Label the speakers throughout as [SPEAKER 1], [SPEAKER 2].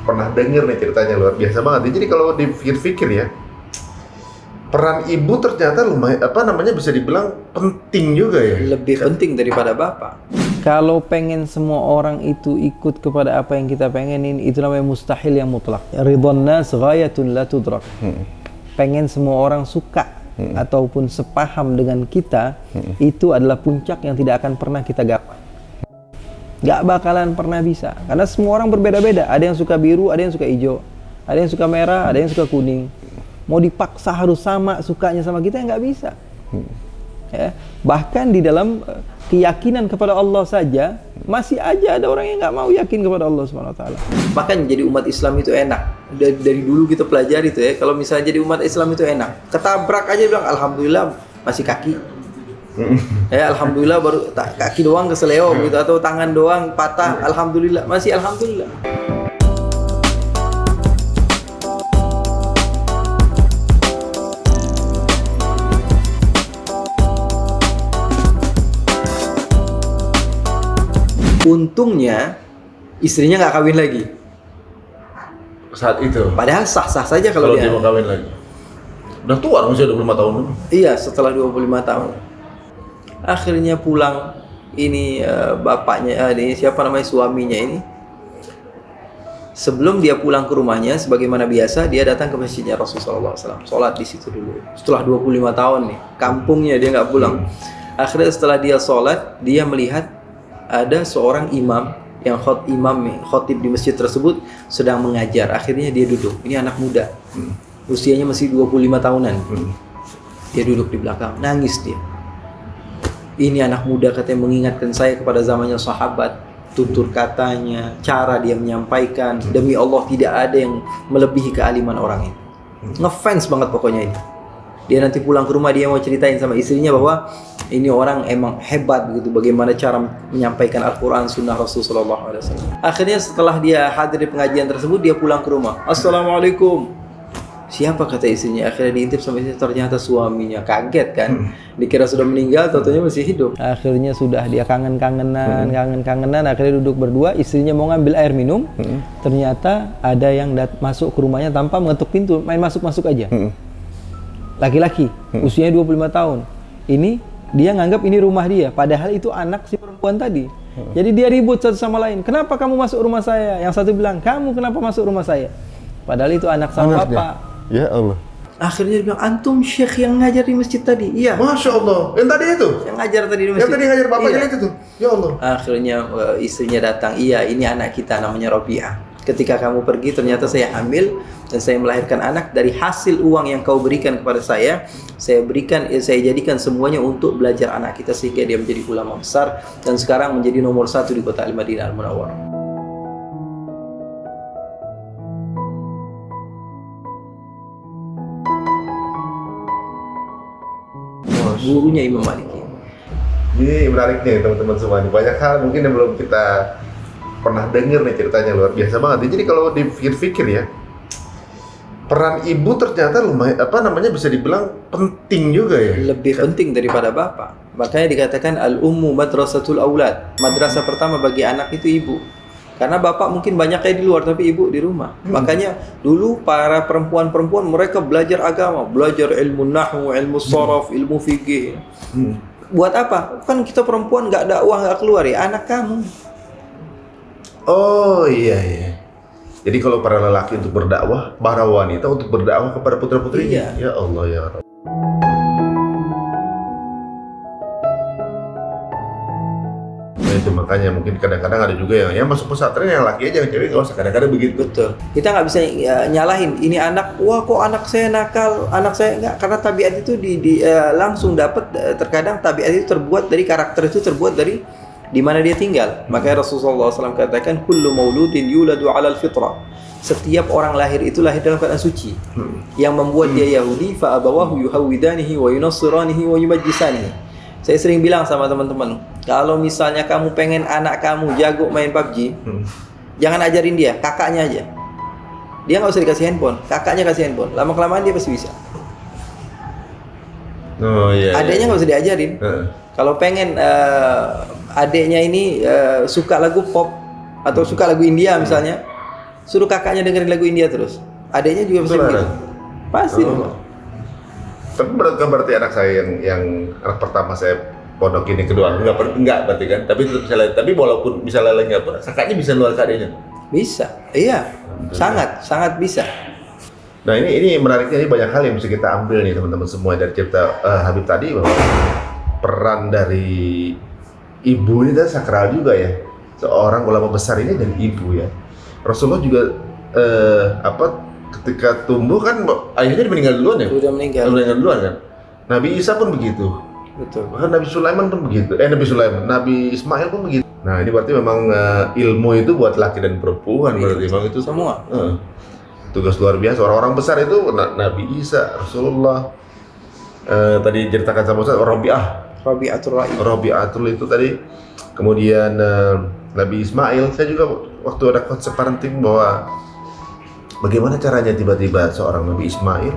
[SPEAKER 1] pernah denger nih ceritanya luar biasa banget. Jadi kalau dipikir-pikir ya, peran ibu ternyata lumayan bisa dibilang penting juga ya.
[SPEAKER 2] Lebih penting daripada bapak. Kalau pengen semua orang itu ikut kepada apa yang kita pengenin, itu namanya mustahil yang mutlak. Ridwan nas ghayatun la tudrak. Pengen semua orang suka ataupun sepaham dengan kita, itu adalah puncak yang tidak akan pernah kita gapai. Gak bakalan pernah bisa, karena semua orang berbeda-beda. Ada yang suka biru, ada yang suka hijau, ada yang suka merah, ada yang suka kuning. Mau dipaksa harus sama sukanya sama kita, nggak bisa. Ya. Bahkan di dalam keyakinan kepada Allah saja masih aja ada orang yang nggak mau yakin kepada Allah Subhanahu Wa Taala. Bahkan jadi umat Islam itu enak. Dari dulu kita pelajari itu ya, kalau misalnya jadi umat Islam itu enak. Ketabrak aja bilang alhamdulillah masih kaki. Ya alhamdulillah baru kaki doang keseleo gitu, atau tangan doang patah, alhamdulillah masih alhamdulillah. Untungnya istrinya nggak kawin lagi
[SPEAKER 1] saat itu.
[SPEAKER 2] Padahal sah-sah saja kalau dia
[SPEAKER 1] mau kawin lagi. Udah tua usia 25 tahun dulu.
[SPEAKER 2] Iya, setelah 25 tahun. Akhirnya pulang ini bapaknya, ini siapa namanya, suaminya ini. Sebelum dia pulang ke rumahnya, sebagaimana biasa dia datang ke masjidnya Rasulullah SAW, sholat di situ dulu. Setelah 25 tahun nih, kampungnya dia nggak pulang. Akhirnya setelah dia sholat, dia melihat ada seorang imam yang khotib di masjid tersebut sedang mengajar. Akhirnya dia duduk. Ini anak muda, usianya masih 25 tahunan. Dia duduk di belakang, nangis dia. Ini anak muda katanya mengingatkan saya kepada zamannya sahabat. Tutur katanya, cara dia menyampaikan, demi Allah tidak ada yang melebihi kealiman orang ini. Ngefans banget pokoknya ini. Dia nanti pulang ke rumah, dia mau ceritain sama istrinya bahwa ini orang emang hebat begitu, bagaimana cara menyampaikan Al-Quran, Sunnah Rasulullah SAW. Akhirnya setelah dia hadir di pengajian tersebut, dia pulang ke rumah. Assalamualaikum. Siapa kata istrinya? Akhirnya diintip sama istrinya, ternyata suaminya. Kaget kan? Dikira sudah meninggal, tentunya masih hidup. Akhirnya sudah dia kangen-kangenan, akhirnya duduk berdua. Istrinya mau ngambil air minum, ternyata ada yang masuk ke rumahnya tanpa mengetuk pintu, main masuk-masuk aja. Laki-laki, usianya 25 tahun. Ini dia nganggap ini rumah dia, padahal itu anak si perempuan tadi. Jadi dia ribut satu sama lain. Kenapa kamu masuk rumah saya? Yang satu bilang, kamu kenapa masuk rumah saya? Padahal itu anak sama bapak.
[SPEAKER 1] Ya Allah.
[SPEAKER 2] Akhirnya dia bilang, antum syekh yang ngajar di masjid tadi. Iya.
[SPEAKER 1] Masya Allah. Yang tadi itu?
[SPEAKER 2] Yang ngajar tadi di masjid.
[SPEAKER 1] Yang tadi ngajar bapaknya
[SPEAKER 2] iya.
[SPEAKER 1] itu tuh. Ya Allah.
[SPEAKER 2] Akhirnya istrinya datang. Iya, ini anak kita namanya Robiah. Ketika kamu pergi ternyata saya hamil dan saya melahirkan anak. Dari hasil uang yang kau berikan kepada saya jadikan semuanya untuk belajar anak kita sehingga dia menjadi ulama besar dan sekarang menjadi nomor 1 di kota Al-Madinah Al-Munawwarah. Gurunya Imam Malik.
[SPEAKER 1] Ini menarik nih teman-teman semua. Banyak hal mungkin yang belum kita pernah denger nih ceritanya, luar biasa banget. Jadi kalau dipikir-pikir ya, peran ibu ternyata lumayan bisa dibilang penting juga ya.
[SPEAKER 2] Lebih penting daripada bapak. Makanya dikatakan al-ummu madrasatul aulad. Madrasah pertama bagi anak itu ibu. Karena bapak mungkin banyaknya di luar tapi ibu di rumah. Makanya dulu para perempuan-perempuan mereka belajar agama, belajar ilmu nahwu, ilmu sharaf, ilmu fikih. Buat apa? Kan kita perempuan nggak dakwah, nggak keluar ya, anak kamu.
[SPEAKER 1] Oh iya. Jadi kalau para lelaki untuk berdakwah, para wanita untuk berdakwah kepada putra-putrinya.
[SPEAKER 2] Iya.
[SPEAKER 1] Ya Allah ya Rabb. Nah, itu makanya mungkin kadang-kadang ada juga yang masuk pesantren yang laki aja, yang cewek nggak usah. Kadang-kadang begitu.
[SPEAKER 2] Betul. Kita nggak bisa nyalahin ini anak. Wah kok anak saya nakal, anak saya nggak. Karena tabiat itu langsung dapat. Terkadang tabiat itu terbuat dari karakter itu terbuat dari di mana dia tinggal. Makanya Rasulullah SAW katakan kullu mauludin yuladu 'alal fitrah. Setiap orang lahir itu lahir dalam keadaan suci. Yang membuat dia Yahudi fa abawahu yuhawidanihi wa yunassiranihi wa yumajjisanihi. Saya sering bilang sama teman-teman, kalau misalnya kamu pengen anak kamu jago main PUBG, jangan ajarin dia, kakaknya aja. Dia nggak usah dikasih handphone, kakaknya kasih handphone. Lama-kelamaan dia pasti bisa.
[SPEAKER 1] Oh iya.
[SPEAKER 2] Adeknya nggak usah diajarin. Kalau pengen adeknya ini suka lagu pop atau suka lagu India misalnya, Suruh kakaknya dengerin lagu India terus. Adiknya juga pasti
[SPEAKER 1] Betul,
[SPEAKER 2] begitu.
[SPEAKER 1] Anak.
[SPEAKER 2] Pasti.
[SPEAKER 1] Oh. Tapi berarti anak saya yang anak pertama saya pondok ini, kedua enggak berarti kan, tapi tetap bisa tapi walaupun bisa lele nggak pernah, kakaknya bisa nular ke adiknya.
[SPEAKER 2] Bisa, iya, sangat bisa.
[SPEAKER 1] Nah ini menariknya, ini banyak hal yang bisa kita ambil nih teman-teman semua dari cerita Habib tadi, bahwa peran dari ibu ini kan sakral juga ya. Seorang ulama besar ini dari ibu ya. Rasulullah juga ketika tumbuh kan ayahnya meninggal duluan ya.
[SPEAKER 2] Sudah meninggal
[SPEAKER 1] duluan kan. Nabi Isa pun begitu.
[SPEAKER 2] Betul.
[SPEAKER 1] Bahkan Nabi Sulaiman pun begitu. Nabi Ismail pun begitu. Nah ini berarti memang ilmu itu buat laki dan perempuan, berarti memang itu
[SPEAKER 2] semua.
[SPEAKER 1] Tugas luar biasa. Orang-orang besar itu Nabi Isa, Rasulullah. Tadi ceritakan sama Ustaz, Rabi'atul itu tadi. Kemudian Nabi Ismail, saya juga waktu ada konsep parenting bahwa bagaimana caranya tiba-tiba seorang Nabi Ismail,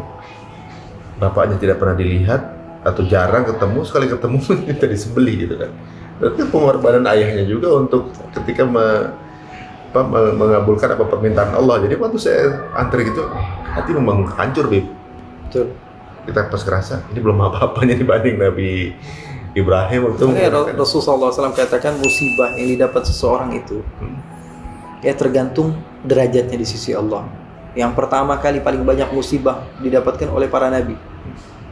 [SPEAKER 1] bapaknya tidak pernah dilihat atau jarang ketemu, sekali ketemu kita disembelih gitu kan. Berarti pengorbanan ayahnya juga untuk ketika mengabulkan permintaan Allah. Jadi waktu saya antri gitu, hati memang hancur, Bib.
[SPEAKER 2] Betul.
[SPEAKER 1] Kita pas kerasa ini belum apa-apanya dibanding Nabi Ibrahim waktu.
[SPEAKER 2] Rasulullah SAW katakan musibah yang didapat seseorang itu ya tergantung derajatnya di sisi Allah. Yang pertama kali paling banyak musibah didapatkan oleh para nabi,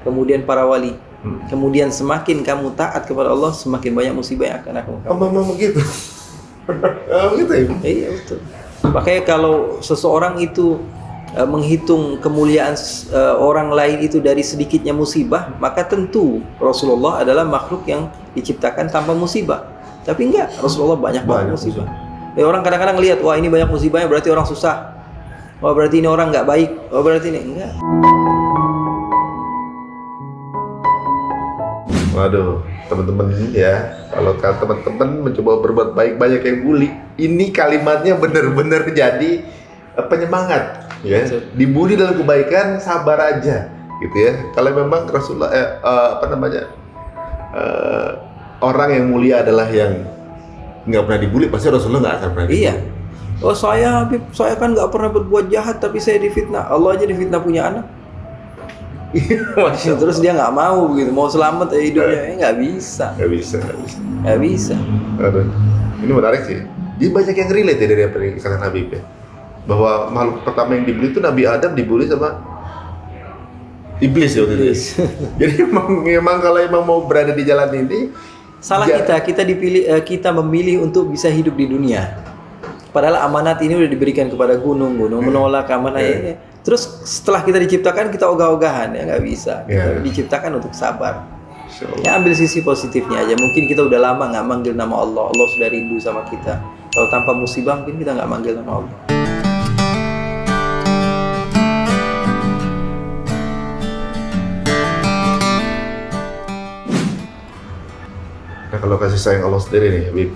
[SPEAKER 2] kemudian para wali, kemudian semakin kamu taat kepada Allah, semakin banyak musibah yang akan kamu.
[SPEAKER 1] Memang begitu. Begitu ya?
[SPEAKER 2] Iya betul. Makanya kalau seseorang itu menghitung kemuliaan orang lain itu dari sedikitnya musibah, maka tentu Rasulullah adalah makhluk yang diciptakan tanpa musibah. Tapi enggak, Rasulullah banyak musibah. Ya, orang kadang-kadang lihat, wah ini banyak musibahnya berarti orang susah. Wah berarti ini orang nggak baik. Wah berarti ini enggak.
[SPEAKER 1] Waduh, teman-teman ya, kalau teman-teman mencoba berbuat baik, banyak yang bully. Ini kalimatnya benar-benar jadi penyemangat, ya. Dibully dalam kebaikan, sabar aja, gitu ya. Kalau memang Rasulullah, orang yang mulia adalah yang nggak pernah dibully, pasti Rasulullah nggak akan pernah dibully.
[SPEAKER 2] Iya. Oh saya kan nggak pernah berbuat jahat, tapi saya difitnah. Allah aja difitnah punya anak. Terus dia nggak mau begitu, mau selamat hidupnya, nggak bisa. Nggak bisa.
[SPEAKER 1] Aduh, ini menarik sih. Jadi banyak yang relate ya dari apa yang kata Nabi ya, bahwa makhluk pertama yang dibully itu Nabi Adam dibully sama iblis ya waktu itu. Jadi memang kalau emang mau berada di jalan ini,
[SPEAKER 2] salah kita memilih untuk bisa hidup di dunia. Padahal amanat ini udah diberikan kepada gunung menolak amanat. Terus setelah kita diciptakan kita ogah-ogahan, ya nggak bisa. Kita diciptakan untuk sabar. Ya ambil sisi positifnya aja. Mungkin kita udah lama nggak manggil nama Allah. Allah sudah rindu sama kita. Kalau tanpa musibah mungkin kita nggak manggil nama Allah.
[SPEAKER 1] Nah kalau kasih sayang Allah sendiri nih, Habib,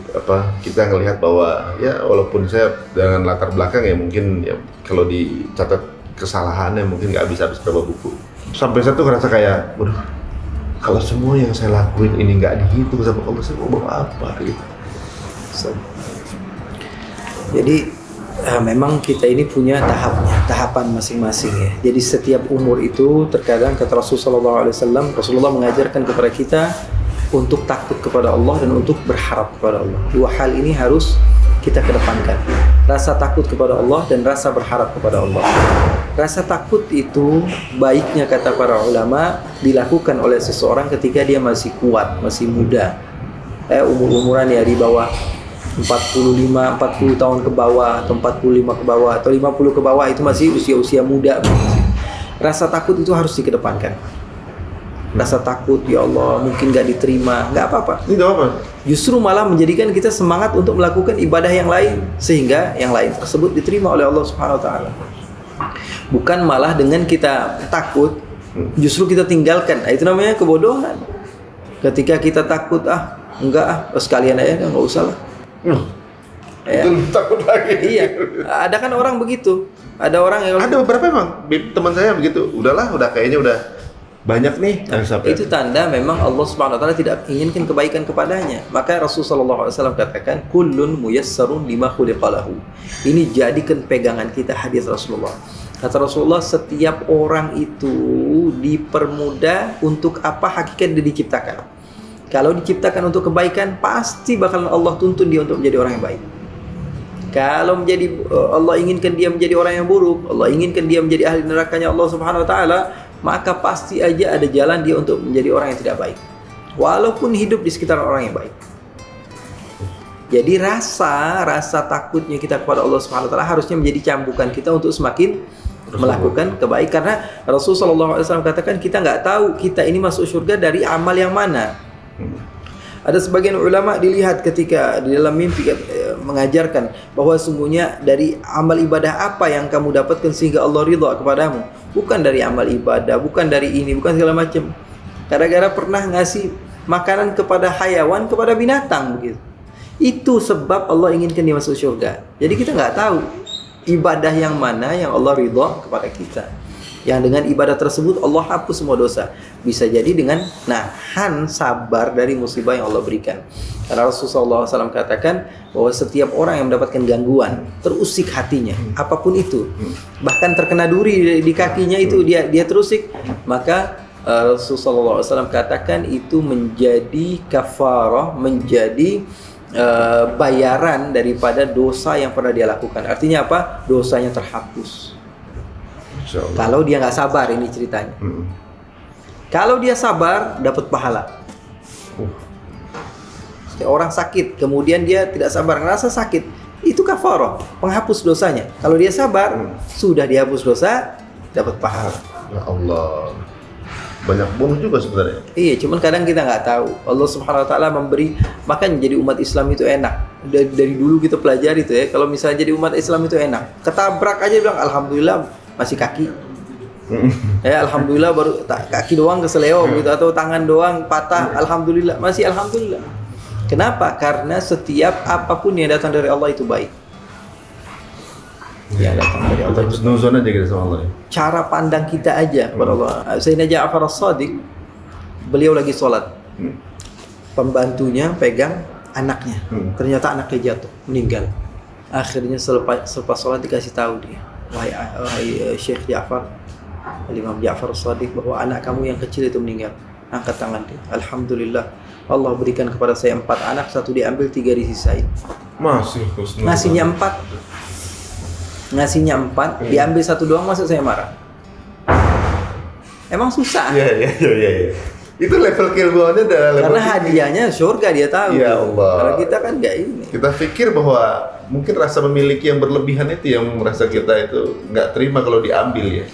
[SPEAKER 1] kita ngelihat bahwa ya walaupun saya dengan latar belakang ya mungkin ya kalau dicatat kesalahannya mungkin nggak bisa habis berapa buku. Sampai saya tuh ngerasa kayak, waduh, kalau semua yang saya lakuin ini nggak dihitung sama Allah, saya mau bawa apa gitu.
[SPEAKER 2] Jadi memang kita ini punya tahapan masing-masing ya. Jadi setiap umur itu terkadang kata Rasulullah SAW, Rasulullah mengajarkan kepada kita untuk takut kepada Allah dan untuk berharap kepada Allah. Dua hal ini harus kita kedepankan. Rasa takut kepada Allah dan rasa berharap kepada Allah. Rasa takut itu baiknya kata para ulama dilakukan oleh seseorang ketika dia masih kuat, masih muda. Umur-umuran ya di bawah 40 tahun ke bawah atau 45 ke bawah atau 50 ke bawah, itu masih usia-usia muda. Rasa takut itu harus dikedepankan. Rasa takut, ya Allah mungkin gak diterima, gak apa-apa.
[SPEAKER 1] Ini gak apa-apa.
[SPEAKER 2] Justru malah menjadikan kita semangat untuk melakukan ibadah yang lain, sehingga yang lain tersebut diterima oleh Allah Subhanahu Wa Taala. Bukan malah dengan kita takut, justru kita tinggalkan. Itu namanya kebodohan. Ketika kita takut, sekalian aja, nggak usah lah.
[SPEAKER 1] Itu takut lagi.
[SPEAKER 2] Iya. Ada kan orang begitu. Ada orang yang
[SPEAKER 1] ada beberapa emang teman saya begitu. Udahlah, udah kayaknya udah banyak nih yang sampai.
[SPEAKER 2] Itu tanda memang Allah Subhanahu wa taala tidak inginkan kebaikan kepadanya. Maka Rasulullah SAW katakan kullun muyassarun lima khuliqalahu. Ini jadikan pegangan kita hadis Rasulullah. Kata Rasulullah, setiap orang itu dipermudah untuk apa hakikat dia diciptakan. Kalau diciptakan untuk kebaikan, pasti bakalan Allah tuntun dia untuk menjadi orang yang baik. Kalau Allah inginkan dia menjadi orang yang buruk, Allah inginkan dia menjadi ahli nerakanya Allah Subhanahu wa taala, maka pasti aja ada jalan dia untuk menjadi orang yang tidak baik. Walaupun hidup di sekitar orang yang baik. Jadi rasa takutnya kita kepada Allah Subhanahu wa taala harusnya menjadi cambukan kita untuk semakin melakukan kebaikan, karena Rasulullah SAW katakan kita nggak tahu kita ini masuk surga dari amal yang mana. Ada sebagian ulama dilihat ketika di dalam mimpi mengajarkan bahwa sungguhnya dari amal ibadah apa yang kamu dapatkan sehingga Allah ridha kepadamu, bukan dari amal ibadah, bukan dari ini, bukan segala macam. Gara-gara pernah ngasih makanan kepada hayawan, kepada binatang begitu. Itu sebab Allah inginkan dia masuk surga. Jadi kita nggak tahu ibadah yang mana yang Allah ridha kepada kita. Yang dengan ibadah tersebut Allah hapus semua dosa. Bisa jadi dengan nahan sabar dari musibah yang Allah berikan. Karena Rasulullah SAW katakan bahwa setiap orang yang mendapatkan gangguan, terusik hatinya, apapun itu, bahkan terkena duri di kakinya itu dia terusik, maka Rasulullah SAW katakan itu menjadi kafarah, menjadi bayaran daripada dosa yang pernah dia lakukan. Artinya apa? Dosanya terhapus. Kalau dia nggak sabar, ini ceritanya. Kalau dia sabar, dapat pahala. Orang sakit, kemudian dia tidak sabar, ngerasa sakit, itu kafarah, penghapus dosanya. Kalau dia sabar, sudah dihapus dosa, dapat pahala.
[SPEAKER 1] Ya Allah, banyak bonus juga sebenarnya.
[SPEAKER 2] Iya, cuman kadang kita nggak tahu. Allah Subhanahu wa taala memberi, makanya jadi umat Islam itu enak. Dari dulu kita pelajari itu ya, kalau misalnya jadi umat Islam itu enak. Ketabrak aja bilang alhamdulillah masih kaki. Ya alhamdulillah baru kaki doang keseleo gitu, atau tangan doang patah, alhamdulillah masih alhamdulillah. Kenapa? Karena setiap apapun yang datang dari Allah itu baik. Yang datang dari Allah.
[SPEAKER 1] Terus nuzon aja gitu sama Allah.
[SPEAKER 2] Cara pandang kita aja kepada Allah. Sayyidina Ja'far as-Shadiq, beliau lagi sholat, pembantunya pegang anaknya, ternyata anaknya jatuh, meninggal. Akhirnya selepas sholat dikasih tahu dia, wahai Syekh Ja'far, Imam Ja'far as-Shadiq, bahwa anak kamu yang kecil itu meninggal. Angkat tangan dia, alhamdulillah, Allah berikan kepada saya 4 anak, 1 diambil, 3 disisain. Ngasihnya 4, diambil 1 doang, masuk saya marah. Emang susah.
[SPEAKER 1] Iya. Itu level keilmuannya adalah level
[SPEAKER 2] karena hadiahnya surga, dia tahu.
[SPEAKER 1] Ya Allah.
[SPEAKER 2] Kalau kita kan nggak ini.
[SPEAKER 1] Kita pikir bahwa mungkin rasa memiliki yang berlebihan itu yang merasa kita itu nggak terima kalau diambil ya.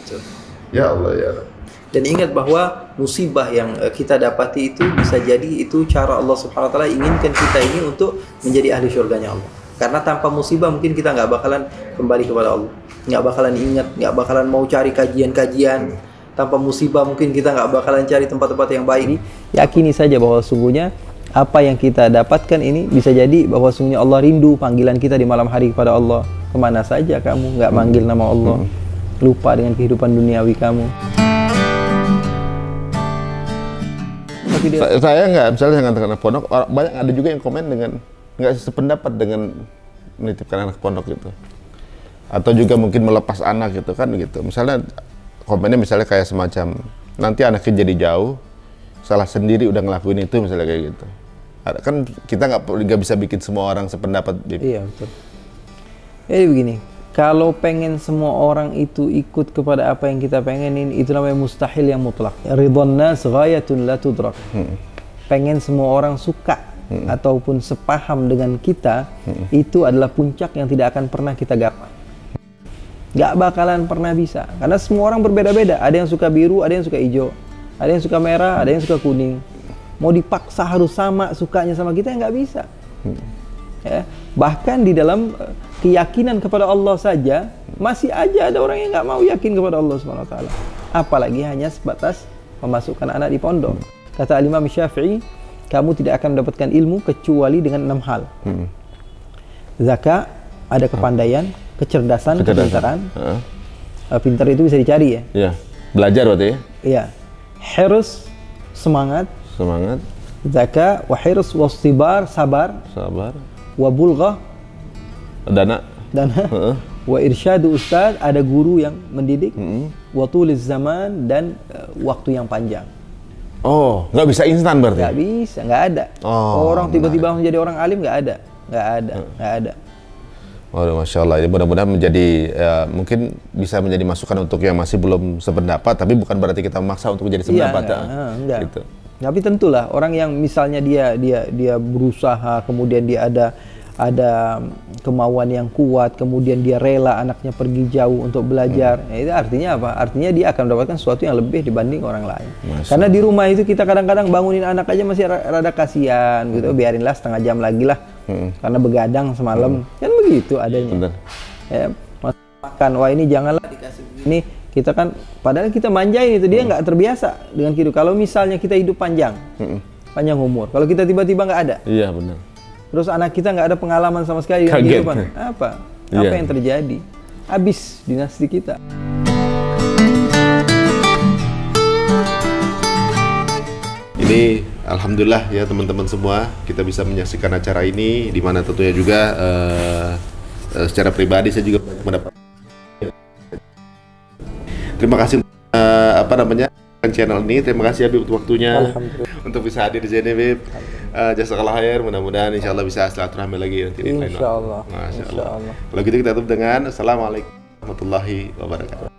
[SPEAKER 1] Ya Allah ya.
[SPEAKER 2] Dan ingat bahwa musibah yang kita dapati itu bisa jadi itu cara Allah Subhanahu wa taala inginkan kita ini untuk menjadi ahli surganya Allah. Karena tanpa musibah mungkin kita nggak bakalan kembali kepada Allah, nggak bakalan ingat, nggak bakalan mau cari kajian-kajian. Tanpa musibah mungkin kita nggak bakalan cari tempat-tempat yang baik. Yakini saja bahwa sungguhnya apa yang kita dapatkan ini bisa jadi bahwa sungguhnya Allah rindu panggilan kita di malam hari kepada Allah. Kemana saja kamu nggak manggil nama Allah, lupa dengan kehidupan duniawi kamu.
[SPEAKER 1] Saya nggak, misalnya dengan anak pondok, banyak ada juga yang komen dengan nggak sependapat dengan menitipkan anak pondok gitu, atau juga mungkin melepas anak gitu kan gitu. Misalnya komennya misalnya kayak semacam nanti anaknya jadi jauh, salah sendiri udah ngelakuin itu misalnya kayak gitu. Kan kita nggak bisa bikin semua orang sependapat.
[SPEAKER 2] Iya betul. Jadi begini, kalau pengen semua orang itu ikut kepada apa yang kita pengenin, itu namanya mustahil yang mutlak. Ridwan nas ghayatun la tudrak. Pengen semua orang suka ataupun sepaham dengan kita, itu adalah puncak yang tidak akan pernah kita gapai. Gak bakalan pernah bisa, karena semua orang berbeda-beda. Ada yang suka biru, ada yang suka hijau, ada yang suka merah, ada yang suka kuning. Mau dipaksa harus sama sukanya sama kita, nggak bisa. Ya. Bahkan di dalam keyakinan kepada Allah saja masih aja ada orang yang nggak mau yakin kepada Allah Subhanahu wa taala. Apalagi hanya sebatas memasukkan anak di pondok. Kata Imam Syafi'i, kamu tidak akan mendapatkan ilmu kecuali dengan 6 hal. Zakat, ada kepandaian, kecerdasan. Kepintaran. Pintar itu bisa dicari ya.
[SPEAKER 1] Iya. Belajar berarti ya?
[SPEAKER 2] Iya.
[SPEAKER 3] hirs semangat, zaka, wa hirs wastibar sabar, wa bulghah
[SPEAKER 4] dana,
[SPEAKER 3] wa irsyadu ustad ada guru yang mendidik, wa tuliz zaman dan waktu yang panjang.
[SPEAKER 4] Oh, nggak bisa instan berarti?
[SPEAKER 3] Nggak bisa, nggak ada. Orang tiba-tiba langsung jadi orang alim nggak ada.
[SPEAKER 4] Waduh, Masya Allah. Jadi mudah-mudahan menjadi mungkin bisa menjadi masukan untuk yang masih belum sependapat, tapi bukan berarti kita memaksa untuk menjadi sependapat.
[SPEAKER 3] Enggak.
[SPEAKER 4] Gitu.
[SPEAKER 3] Tapi tentulah orang yang misalnya dia berusaha, kemudian dia ada kemauan yang kuat, kemudian dia rela anaknya pergi jauh untuk belajar. Itu artinya apa? Artinya dia akan mendapatkan sesuatu yang lebih dibanding orang lain. Karena di rumah itu kita kadang-kadang bangunin anak aja masih rada kasihan gitu, biarinlah setengah jam lagi lah. Karena begadang semalam. Kan begitu adanya. Ya, makan, wah ini janganlah dikasih begini. Kita kan padahal kita manjain itu, dia nggak terbiasa dengan hidup. Kalau misalnya kita hidup panjang umur, kalau kita tiba-tiba nggak ada.
[SPEAKER 4] Iya, benar.
[SPEAKER 3] Terus anak kita nggak ada pengalaman sama sekali dengan kehidupan. Apa yang terjadi? Habis dinasti kita.
[SPEAKER 1] Ini alhamdulillah ya teman-teman semua, kita bisa menyaksikan acara ini, di mana tentunya juga secara pribadi saya juga banyak mendapat. Terima kasih channel ini. Terima kasih Habib untuk waktunya, untuk bisa hadir di sini, Habib. Jazakallah khair, mudah-mudahan insya Allah bisa silaturahmi lagi nanti di lain waktu.
[SPEAKER 3] Insya Allah.
[SPEAKER 1] Masya Allah. Kalau gitu kita tutup dengan Assalamualaikum warahmatullahi wabarakatuh.